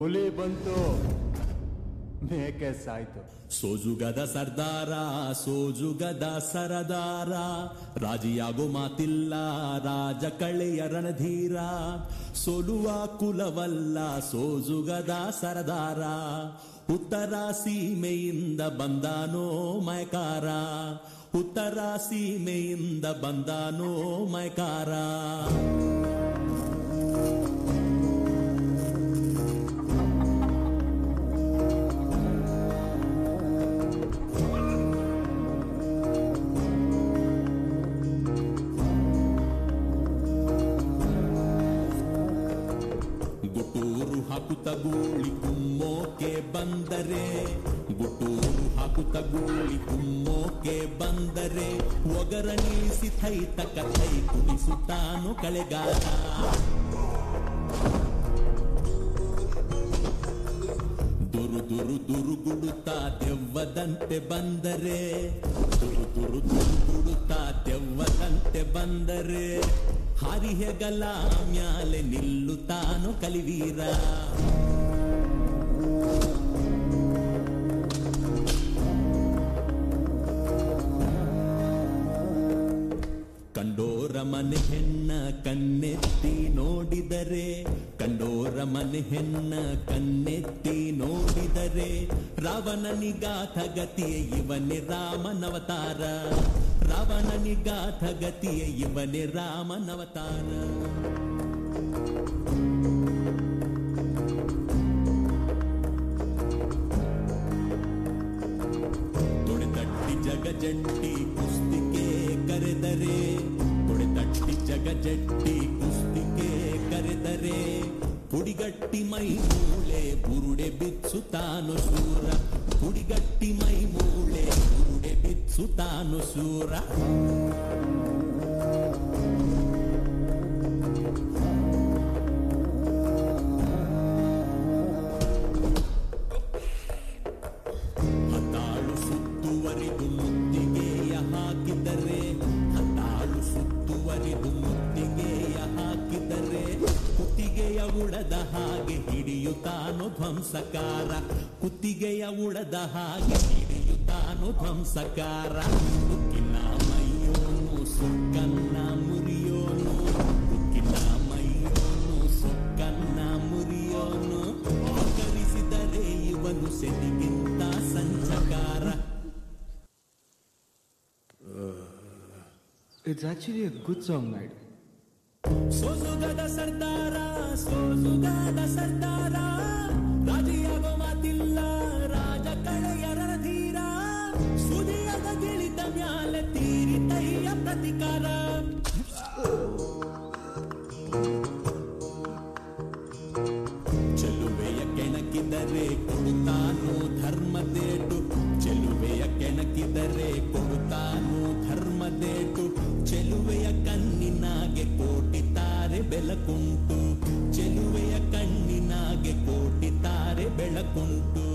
ಹುಲಿ ಬಂತು ಮೇಕೆ ಸಾಯ್ತು. ಸೋಜುಗದ ಸರ್ದಾರ ಸೋಜುಗದ ಸರದಾರ, ರಾಜಿಯಾಗೋ ಮಾತಿಲ್ಲ ರಾಜ ಕಳೆಯ ರಣಧೀರ, ಸೋಲುವ ಕುಲವಲ್ಲ ಸೋಜುಗದ ಸರದಾರ, ಉತ್ತರ ಸೀಮೆಯಿಂದ ಬಂದಾನೋ ಮೈಕಾರ, ಉತ್ತರ ಸೀಮೆಯಿಂದ ಬಂದಾನೋ ಮೈಕಾರ. ಗುಟೂರು ಹಾಕುತ್ತ ಗೂಳಿ ಕುಮ್ಮೋಕೆ ಬಂದರೆ, ಗುಟೂರು ಹಾಕುತ್ತ ಗೂಳಿ ಕುಮ್ಮೋಕೆ ಬಂದರೆ, ಒಗರಣಿಸಿ ಥೈತ ಕಥೈ ಕುಣಿಸುತ್ತಾನು ಕಳೆಗಾಲ. ದುರು ದುರು ದುರುಗುಡುತ್ತಾ ದೆವ್ವದಂತೆ ಬಂದರೆ, ದುರು ದುರು ದುರುಗುಡುತ್ತಾ ದೆವ್ವದಂತೆ ಬಂದರೆ, ಹರಿಹೆಗಲ ಮ್ಯಾಲೆ ನಿಲ್ಲುತ್ತಾನು ಕಲಿವೀರ. ಕಂಡೋರ ಮನೆ ಹೆಣ್ಣ ಕಣ್ಣೆತ್ತಿ ನೋಡಿದರೆ, ಕಂಡೋರ ಮನೆ ಹೆಣ್ಣ ಕಣ್ಣೆತ್ತಿ ನೋಡಿದರೆ, ರಾವಣನಿಗಾಥ ಗತಿಯ ಇವನೇ ರಾಮನವತಾರ, ರಾವಣನಿಗಾಥ ಗತಿಯ ಇವನೇ ರಾಮನವತಾರ. ತೊಡೆತಟ್ಟಿ ಜಗಜಟ್ಟಿ ಕುಸ್ತಿಗೆ ಕರೆದರೆ, ತೊಡೆತಟ್ಟಿ ಜಗಜಟ್ಟಿ ಕುಸ್ತಿಗೆ ಕರೆದರೆ, ಪುಡಿಗಟ್ಟಿ ಮೈ ಮೂಳೆ ಬುರುಡೆ ಬಿಚ್ಚುತ್ತಾನು ಶೂರ, ಪುಡಿಗಟ್ಟಿ ಮೈ ಮೂಳೆ ಬುರುಡೆ ಬಿಚ್ಚುತ್ತಾನು ಶೂರ. ಹತ್ತಾಳು ಸುತ್ತುವರಿದು ಮುತ್ತಿಗೆಯ ಹಾಕಿದರೆ, ಹತ್ತಾಳು ಸುತ್ತುವರಿದು ಮುತ್ತಿಗೆಯ ಹಾಕಿದರೆ, ಕುತ್ತಿಗೆಯ ಉಳದ ಹಾಗೆ ಹಿಡಿಯುತ್ತಾನು ಧ್ವಂಸಕಾರ, ಕುತ್ತಿಗೆಯ ಉಳದ ಹಾಗೆ ಹಿಡಿಯುತ್ತಾನು ಧ್ವಂಸಕಾರ. ಉಕ್ಕಿನ ಮೈಯೋನು ಸುಕ್ಕನ್ನ ಮುರಿಯೋನು, ಉಕ್ಕಿನ ಮೈಯೋನು ಸುಕ್ಕನ್ನ ಮುರಿಯೋನು, ಕರಿಸಿದರೆ ಇವನು ಸೆದಿಗಿಂತ ಸಂಚಕಾರ. It's actually a good song, Naidu. ಸೋಜುಗದ ಸರ್ದಾರ ಸೋಜುಗದ ಸರ್ದಾರ, ರಾಜಿಯಾಗೋ ಮಾತಿಲ್ಲ ರಾಜ ಕಳೆಯ ರಣಧೀರ, ಸುದಿಯದ ಗಿಳಿದ ಮ್ಯಾಲೆ ತೀರಿತಯ್ಯ ಪ್ರತಿಕಾರ. ಚೆಲುವೆಯ ಕೆಣಕಿದರೆ ಕೊಡುತ್ತಾನು ಧರ್ಮದೇಟು, ಚೆಲುವೆಯ ಕೆಣಕಿದರೆ ಕೊಡುತ್ತಾನು ಧರ್ಮದೇಟು, ಚೆಲುವೆಯ ಕಣ್ಣಿನಾಗೆ ಕೋಟಿ ತಾರೆ ಬೆಳಕುಂಟು, ಚೆಲುವೆಯ ಕಣ್ಣಿನಾಗೆ ಕೋಟಿ ತಾರೆ ಬೆಳಕುಂಟು.